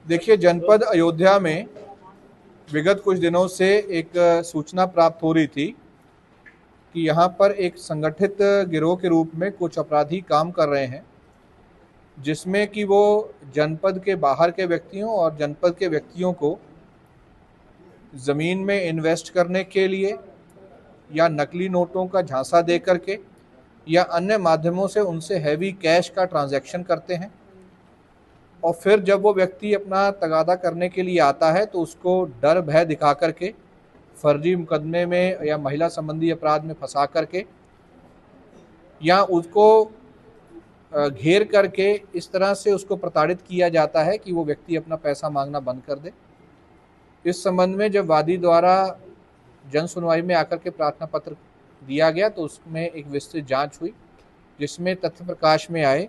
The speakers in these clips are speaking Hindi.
देखिए, जनपद अयोध्या में विगत कुछ दिनों से एक सूचना प्राप्त हो रही थी कि यहाँ पर एक संगठित गिरोह के रूप में कुछ अपराधी काम कर रहे हैं, जिसमें कि वो जनपद के बाहर के व्यक्तियों और जनपद के व्यक्तियों को ज़मीन में इन्वेस्ट करने के लिए या नकली नोटों का झांसा दे करके या अन्य माध्यमों से उनसे हैवी कैश का ट्रांजैक्शन करते हैं। और फिर जब वो व्यक्ति अपना तगादा करने के लिए आता है तो उसको डर भय दिखा करके फर्जी मुकदमे में या महिला संबंधी अपराध में फंसा करके या उसको घेर करके इस तरह से उसको प्रताड़ित किया जाता है कि वो व्यक्ति अपना पैसा मांगना बंद कर दे। इस संबंध में जब वादी द्वारा जन सुनवाई में आकर के प्रार्थना पत्र दिया गया तो उसमें एक विस्तृत जांच हुई, जिसमें तथ्य प्रकाश में आए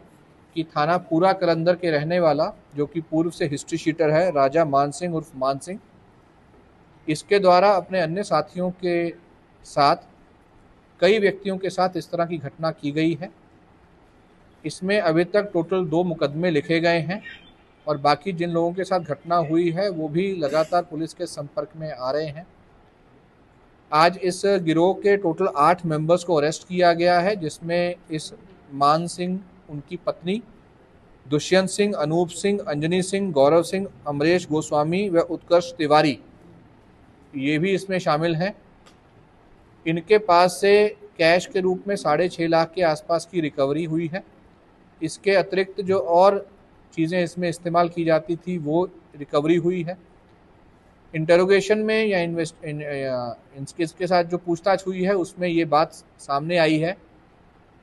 कि थाना पूरा कलंदर के रहने वाला, जो कि पूर्व से हिस्ट्री शीटर है, राजा मान सिंह उर्फ मान सिंह, इसके द्वारा अपने अन्य साथियों के साथ कई व्यक्तियों के साथ इस तरह की घटना की गई है। इसमें अभी तक टोटल 2 मुकदमे लिखे गए हैं और बाकी जिन लोगों के साथ घटना हुई है वो भी लगातार पुलिस के संपर्क में आ रहे हैं। आज इस गिरोह के टोटल 8 मेंबर्स को अरेस्ट किया गया है, जिसमें इस मान सिंह, उनकी पत्नी दुष्यंत सिंह, अनूप सिंह, अंजनी सिंह, गौरव सिंह, अमरेश गोस्वामी व उत्कर्ष तिवारी, ये भी इसमें शामिल हैं। इनके पास से कैश के रूप में 6.5 लाख के आसपास की रिकवरी हुई है। इसके अतिरिक्त जो और चीज़ें इसमें इस्तेमाल की जाती थी वो रिकवरी हुई है। इंटरोगेशन में या इसके साथ जो पूछताछ हुई है उसमें ये बात सामने आई है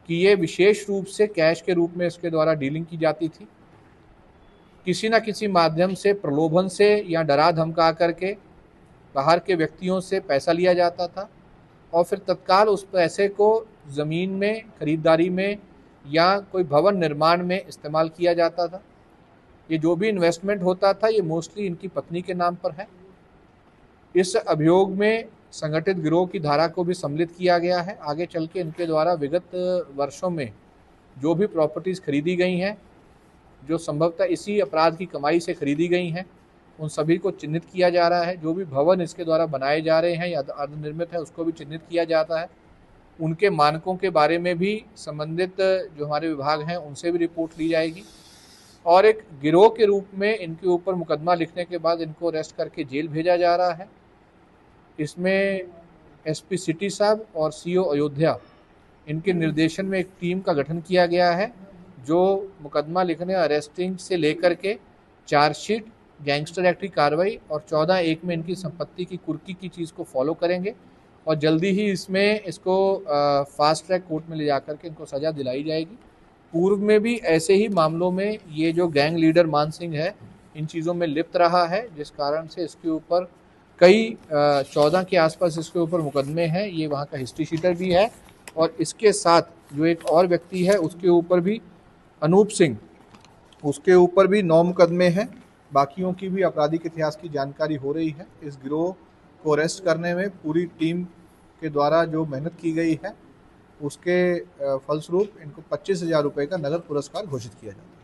कि ये विशेष रूप से कैश के रूप में इसके द्वारा डीलिंग की जाती थी। किसी न किसी माध्यम से प्रलोभन से या डरा धमका करके बाहर के व्यक्तियों से पैसा लिया जाता था और फिर तत्काल उस पैसे को ज़मीन में खरीदारी में या कोई भवन निर्माण में इस्तेमाल किया जाता था। ये जो भी इन्वेस्टमेंट होता था ये मोस्टली इनकी पत्नी के नाम पर है। इस अभियोग में संगठित गिरोह की धारा को भी सम्मिलित किया गया है। आगे चल के इनके द्वारा विगत वर्षों में जो भी प्रॉपर्टीज़ खरीदी गई हैं, जो संभवतः इसी अपराध की कमाई से खरीदी गई हैं, उन सभी को चिन्हित किया जा रहा है। जो भी भवन इसके द्वारा बनाए जा रहे हैं या अर्धनिर्मित है उसको भी चिन्हित किया जाता है। उनके मानकों के बारे में भी संबंधित जो हमारे विभाग हैं उनसे भी रिपोर्ट ली जाएगी और एक गिरोह के रूप में इनके ऊपर मुकदमा लिखने के बाद इनको अरेस्ट करके जेल भेजा जा रहा है। इसमें एसपी सिटी साहब और सीओ अयोध्या, इनके निर्देशन में एक टीम का गठन किया गया है जो मुकदमा लिखने, अरेस्टिंग से लेकर के चार्जशीट, गैंगस्टर एक्ट की कार्रवाई और 14(1) में इनकी संपत्ति की कुर्की की चीज़ को फॉलो करेंगे और जल्दी ही इसको फास्ट ट्रैक कोर्ट में ले जाकर के इनको सज़ा दिलाई जाएगी। पूर्व में भी ऐसे ही मामलों में ये जो गैंग लीडर मान सिंह है इन चीज़ों में लिप्त रहा है, जिस कारण से इसके ऊपर कई 14 के आसपास इसके ऊपर मुकदमे हैं। ये वहाँ का हिस्ट्री शीटर भी है और इसके साथ जो एक और व्यक्ति है उसके ऊपर भी, अनूप सिंह, उसके ऊपर भी 9 मुकदमे हैं। बाकियों की भी आपराधिक इतिहास की जानकारी हो रही है। इस गिरोह को अरेस्ट करने में पूरी टीम के द्वारा जो मेहनत की गई है उसके फलस्वरूप इनको 25,000 रुपये का नगद पुरस्कार घोषित किया जाता है।